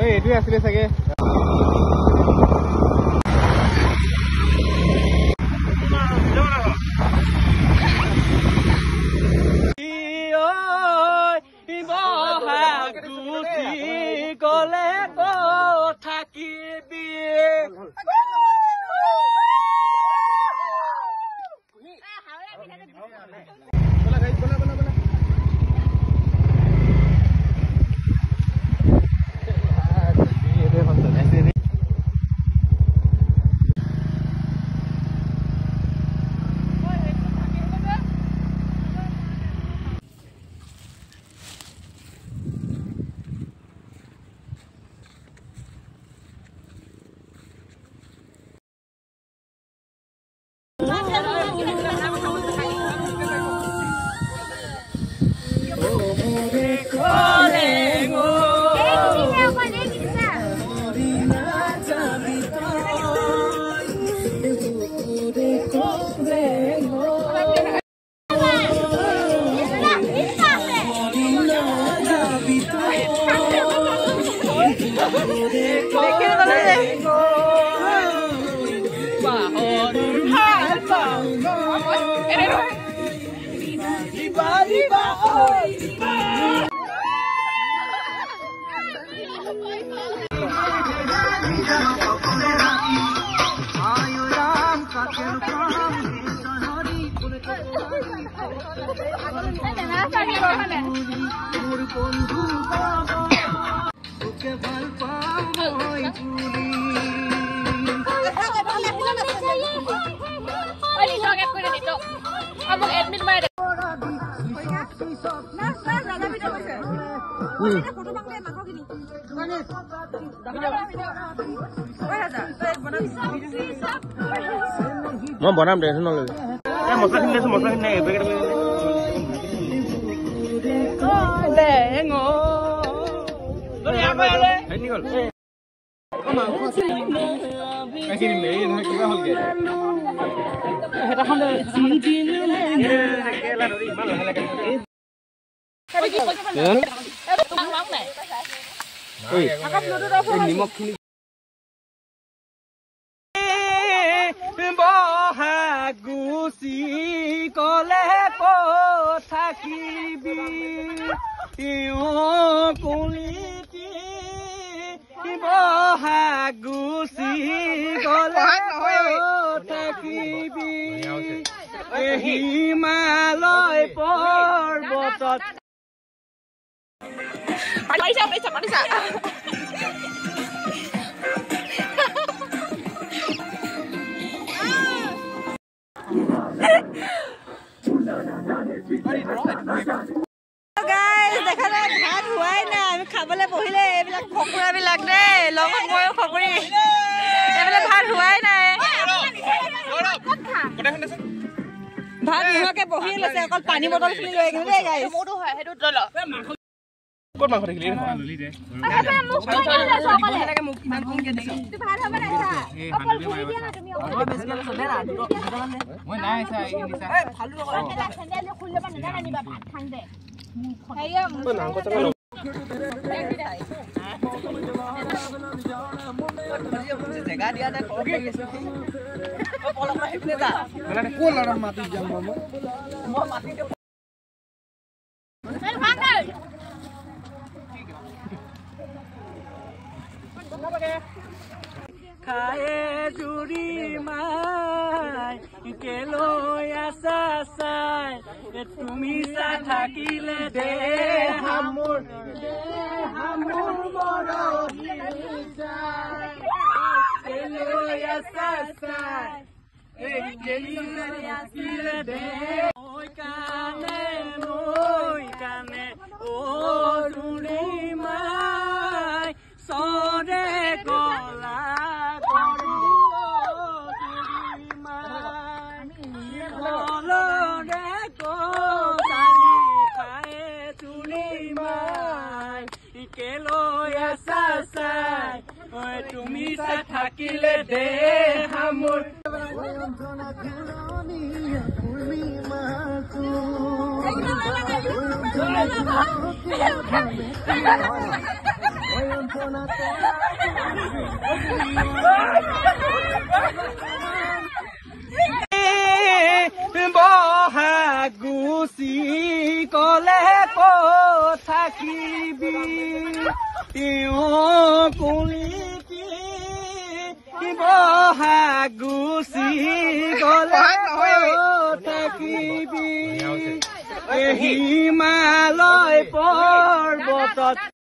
এইটোৱে আছিলে চাগে গলে থাকিবি মই বনাম টেনচন নলবি মছলাখিনি লৈছো মছলাখিনি নাই পেকেট নিমখখিনি গুচি গলে থাকিবি কুলিটি গুচি গলে থাকিবি হিমালয় পৰ্বতত ভাত হোৱাই নাই আমি খাবলৈ বহিলে এইবিলাক খকুৰাবিলাক দেই লগত ময়ো খকুৰি এইবিলাক ভাত হোৱাই নাই ভাত নোহোৱাকে বহি লৈছে অকল পানী বটল খিনি লৈ আহিলো দেই গাইছ মোৰটো হয় সেইটো লৈ ল ক'ত মাংস থাকিলি ললি দে মোক লাগে মোক ইমান কমকে দিছ তু ভাত হবে না অকল ঘুৰি দিয়া না তুমি অকল বেছি গলে সদে না মই নাই চাই নিছা এ ফালু লগা চেন্ডেল খুলি লবা না আনিবা ভাত খান দে হেয়া মাংস চাংল জেগা দিয়া দে পলক আহিলে যা মানে কোন লড়া মাটি যাম মই মাটি দে খায়ে জুৰি মাই কেলৈ আছা চাই তুমি চা থাকিলে দে হামুৰ মৰহি যায় কেলৈ আছা চাই কেলৈ আছিলে দে মই কানে অ জুৰি মাই সৰে গলা তুমি চা থাকিলে দে হামুৰ বহাগুচি কলে ক'ত থাকিবি কুলিটি বহাগুচি কলে ক'ত থাকিবি হিমালয় পৰ্বতত